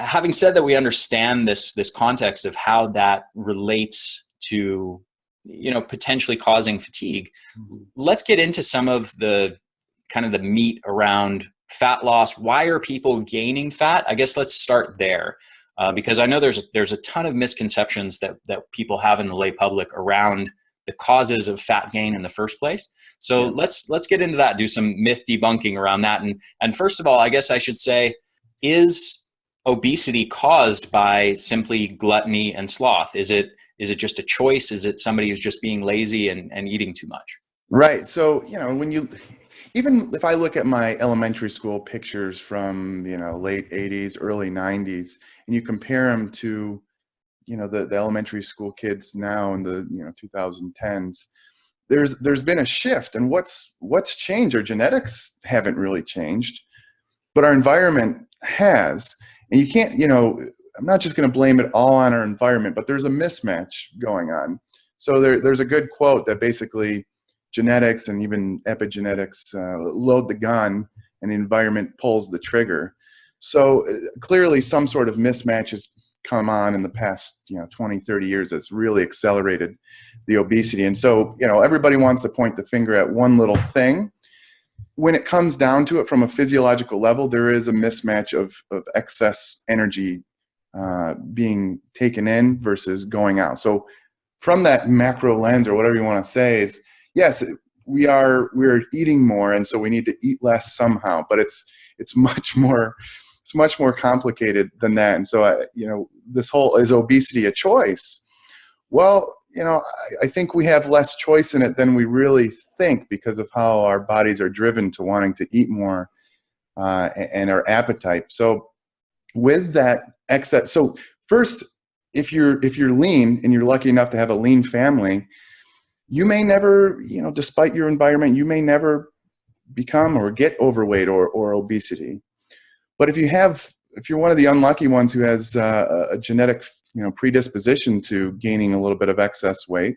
having said that, we understand this context of how that relates to, potentially causing fatigue. Let's get into some of the kind of the meat around fat loss. Why are people gaining fat? I guess let's start there, because I know there's a ton of misconceptions that people have in the lay public around the causes of fat gain in the first place. So let's get into that, do some myth debunking around that. And first of all, I guess I should say, is obesity caused by simply gluttony and sloth? Is it just a choice? Is it somebody who's just being lazy and eating too much? Right. So, even if I look at my elementary school pictures from, late 80s, early 90s, and you compare them to, the elementary school kids now in the, 2010s, there's been a shift. And what's changed? Our genetics haven't really changed, but our environment has. And you can't, I'm not just going to blame it all on our environment, but there's a mismatch going on. So there's a good quote that basically genetics and even epigenetics load the gun and the environment pulls the trigger. So clearly some sort of mismatch has come on in the past 20, 30 years that's really accelerated the obesity. And so everybody wants to point the finger at one little thing. When it comes down to it from a physiological level, there is a mismatch of excess energy being taken in versus going out. So from that macro lens, or whatever you want to say, is yes, we're eating more, and so we need to eat less somehow. But it's much more complicated than that. And so this whole, is obesity a choice? Well, I think we have less choice in it than we really think, because of how our bodies are driven to wanting to eat more and our appetite. So with that excess, so first, if you're lean and you're lucky enough to have a lean family, you may never, despite your environment, you may never become or get overweight or obesity. But if you're one of the unlucky ones who has a genetic predisposition to gaining a little bit of excess weight,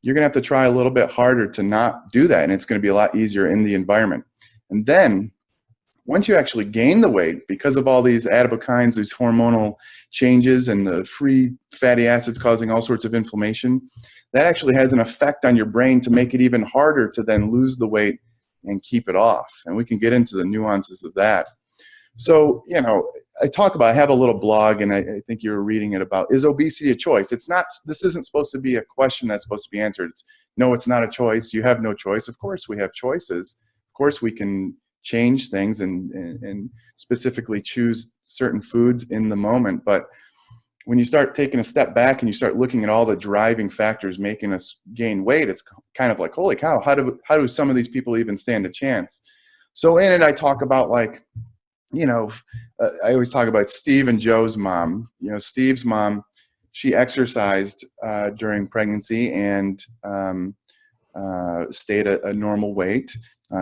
you're going to have to try a little bit harder to not do that. And it's going to be a lot easier in the environment. And then once you actually gain the weight, because of all these adipokines, these hormonal changes and the free fatty acids causing all sorts of inflammation, that actually has an effect on your brain to make it even harder to then lose the weight and keep it off. And we can get into the nuances of that. So, I have a little blog, and I think you were reading it about, is obesity a choice? This isn't supposed to be a question that's supposed to be answered. No, it's not a choice. You have no choice. Of course we have choices. Of course we can change things and specifically choose certain foods in the moment. But when you start taking a step back and you start looking at all the driving factors making us gain weight, it's kind of like, holy cow, how do some of these people even stand a chance? So in it, I talk about I always talk about Steve and Joe's mom. Steve's mom, she exercised during pregnancy and stayed a normal weight,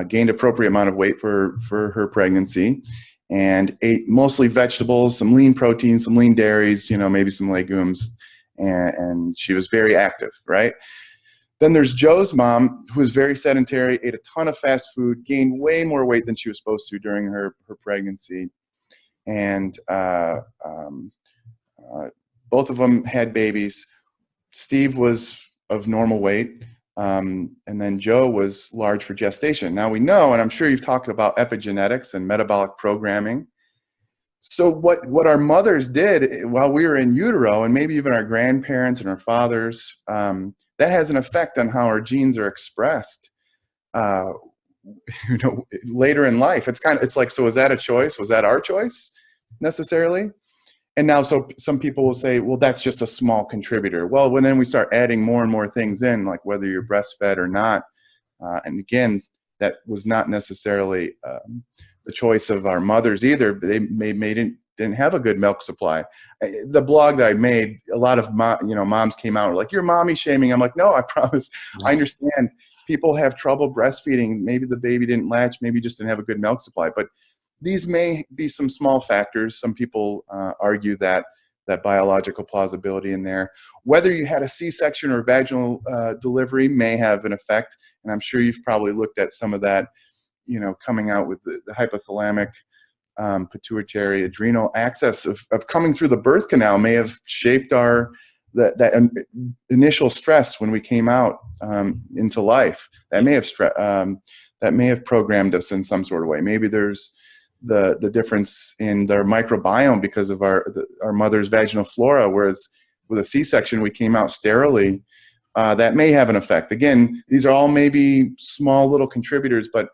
gained appropriate amount of weight for her pregnancy, and ate mostly vegetables, some lean proteins, some lean dairies, maybe some legumes, and she was very active, right? Then there's Joe's mom, who was very sedentary, ate a ton of fast food, gained way more weight than she was supposed to during her pregnancy. And both of them had babies. Steve was of normal weight, and then Joe was large for gestation. Now we know, and I'm sure you've talked about epigenetics and metabolic programming. So what our mothers did while we were in utero, and maybe even our grandparents and our fathers, that has an effect on how our genes are expressed, later in life. It's like, so was that a choice? Was that our choice necessarily? And now, so some people will say, well, that's just a small contributor. Well, then we start adding more and more things in, like whether you're breastfed or not. And again, that was not necessarily the choice of our mothers either. They didn't have a good milk supply. The blog that I made, a lot of moms came out and were like, "You're mommy shaming." I'm like, no, I promise. I understand people have trouble breastfeeding. Maybe the baby didn't latch, maybe just didn't have a good milk supply. But these may be some small factors. Some people argue that biological plausibility in there. Whether you had a C-section or vaginal delivery may have an effect. And I'm sure you've probably looked at some of that, coming out with the hypothalamic pituitary, adrenal axis of coming through the birth canal may have shaped that initial stress when we came out into life. That may have programmed us in some sort of way. Maybe there's the difference in their microbiome because of our mother's vaginal flora, whereas with a C-section we came out sterilely. That may have an effect. Again, these are all maybe small little contributors, but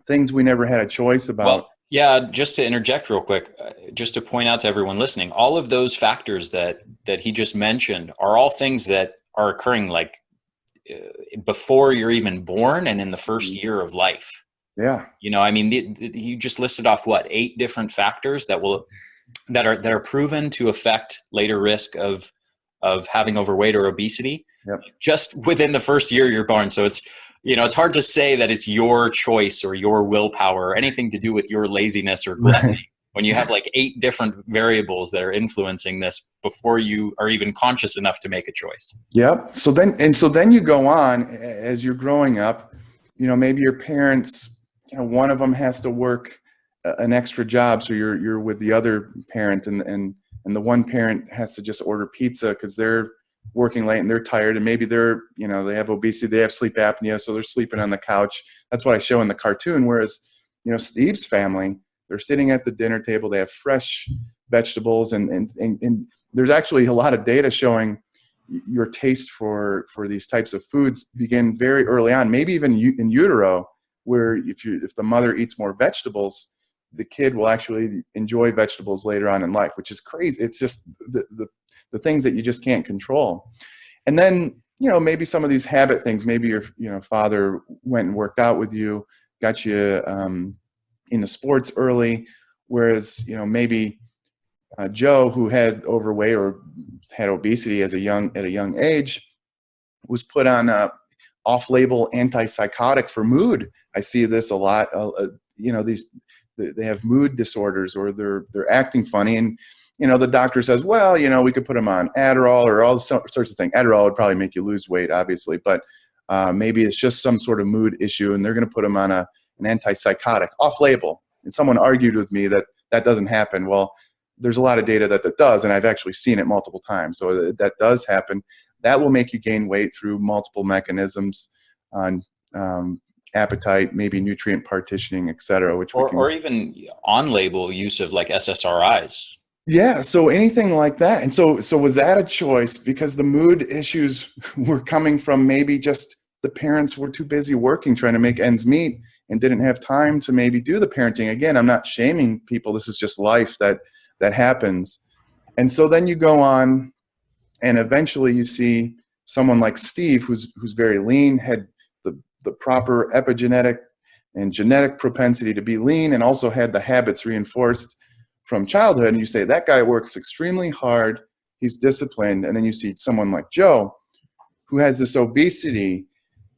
things we never had a choice about. Well, yeah, just to interject real quick, just to point out to everyone listening, all of those factors that he just mentioned are all things that are occurring like before you're even born and in the first year of life. Yeah. You know, I mean, you just listed off 8 different factors that are proven to affect later risk of having overweight or obesity. Yep. Just within the first year you're born. So it's, you know, it's hard to say that it's your choice or your willpower or anything to do with your laziness or gluttony. Right. When you have like 8 different variables that are influencing this before you are even conscious enough to make a choice. Yep. So then you go on as you're growing up, you know, maybe your parents, you know, one of them has to work an extra job. So you're with the other parent and the one parent has to just order pizza because they're working late and they're tired, and maybe they're, you know, they have obesity, they have sleep apnea, so they're sleeping on the couch. That's what I show in the cartoon. Whereas, you know, Steve's family, they're sitting at the dinner table, they have fresh vegetables, and there's actually a lot of data showing your taste for these types of foods begin very early on, maybe even in utero, where if the mother eats more vegetables, the kid will actually enjoy vegetables later on in life, which is crazy. It's just the things that you just can't control. And then, you know, maybe some of these habit things, maybe your, you know, father went and worked out with you, got you into sports early, whereas, you know, maybe Joe, who had overweight or had obesity at a young age, was put on a off-label antipsychotic for mood. I see this a lot. You know, they have mood disorders, or they're acting funny, and you know, the doctor says, well, you know, we could put them on Adderall or all sorts of things. Adderall would probably make you lose weight, obviously, but maybe it's just some sort of mood issue, and they're going to put them on an antipsychotic off-label. And someone argued with me that doesn't happen. Well, there's a lot of data that does, and I've actually seen it multiple times. So that does happen. That will make you gain weight through multiple mechanisms on appetite, maybe nutrient partitioning, et cetera. Or even on-label use of like SSRIs. Yeah, so anything like that. And so was that a choice because the mood issues were coming from maybe just the parents were too busy working, trying to make ends meet, and didn't have time to maybe do the parenting? Again, I'm not shaming people. This is just life that happens. And so then you go on, and eventually you see someone like Steve, who's very lean, had the proper epigenetic and genetic propensity to be lean, and also had the habits reinforced from childhood. And you say, that guy works extremely hard, he's disciplined. And then you see someone like Joe, who has this obesity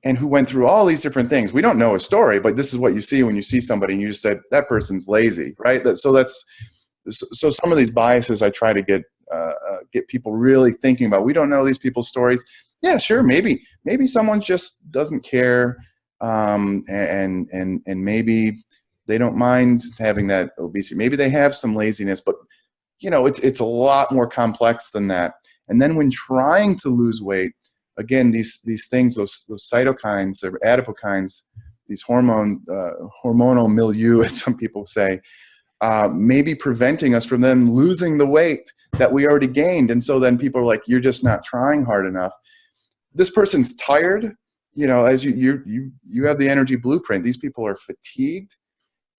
and who went through all these different things. We don't know his story, but this is what you see when you see somebody and you just said, that person's lazy, right? So some of these biases I try to get people really thinking about. We don't know these people's stories. Yeah, sure, maybe someone just doesn't care, and maybe they don't mind having that obesity. Maybe they have some laziness, but you know, it's a lot more complex than that. And then when trying to lose weight, again, these things, those cytokines or adipokines, these hormonal milieu, as some people say, maybe preventing us from then losing the weight that we already gained. And so then people are like, you're just not trying hard enough. This person's tired, you know, as you have the energy blueprint. These people are fatigued.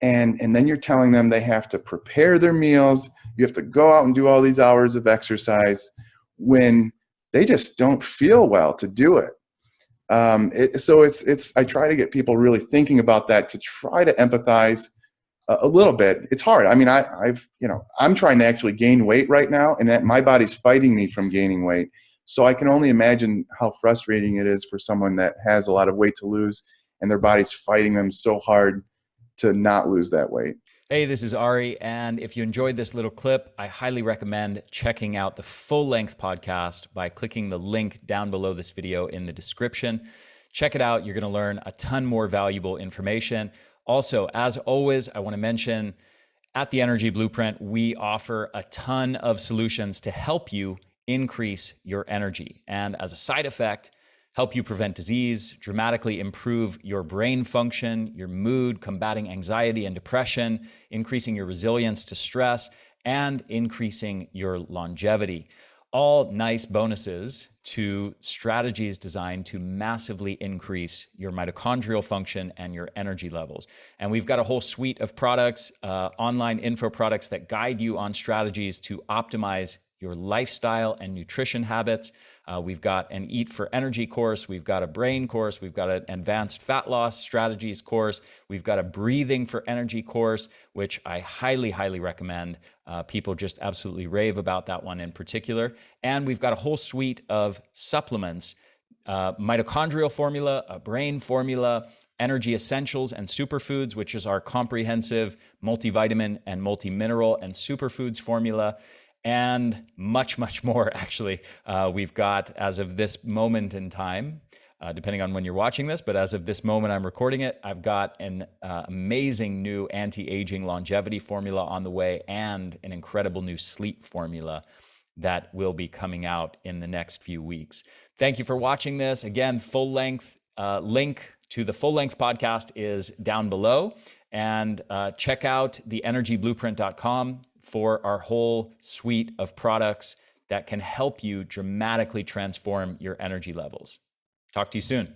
And then you're telling them they have to prepare their meals. You have to go out and do all these hours of exercise when they just don't feel well to do it. I try to get people really thinking about that, to try to empathize a little bit. It's hard. I mean, I'm trying to actually gain weight right now, and that my body's fighting me from gaining weight. So I can only imagine how frustrating it is for someone that has a lot of weight to lose and their body's fighting them so hard to not lose that weight. Hey, this is Ari, and if you enjoyed this little clip, I highly recommend checking out the full-length podcast by clicking the link down below this video in the description. Check it out. You're going to learn a ton more valuable information. Also, as always, I want to mention, At the Energy Blueprint, we offer a ton of solutions to help you increase your energy. And as a side effect, help you prevent disease, dramatically improve your brain function, your mood, combating anxiety and depression, increasing your resilience to stress, and increasing your longevity. All nice bonuses to strategies designed to massively increase your mitochondrial function and your energy levels. And we've got a whole suite of products, online info products that guide you on strategies to optimize your lifestyle and nutrition habits. We've got an Eat for Energy course. We've got a brain course. We've got an advanced fat loss strategies course. We've got a breathing for energy course, which I highly, highly recommend. People just absolutely rave about that one in particular. And we've got a whole suite of supplements, mitochondrial formula, a brain formula, energy essentials and superfoods, which is our comprehensive multivitamin and multimineral and superfoods formula, and much, much more, actually. We've got, as of this moment in time, depending on when you're watching this, but as of this moment I'm recording it, I've got an amazing new anti-aging longevity formula on the way and an incredible new sleep formula that will be coming out in the next few weeks. Thank you for watching this. Again, full length link to the full length podcast is down below, and check out theenergyblueprint.com for our whole suite of products that can help you dramatically transform your energy levels. Talk to you soon.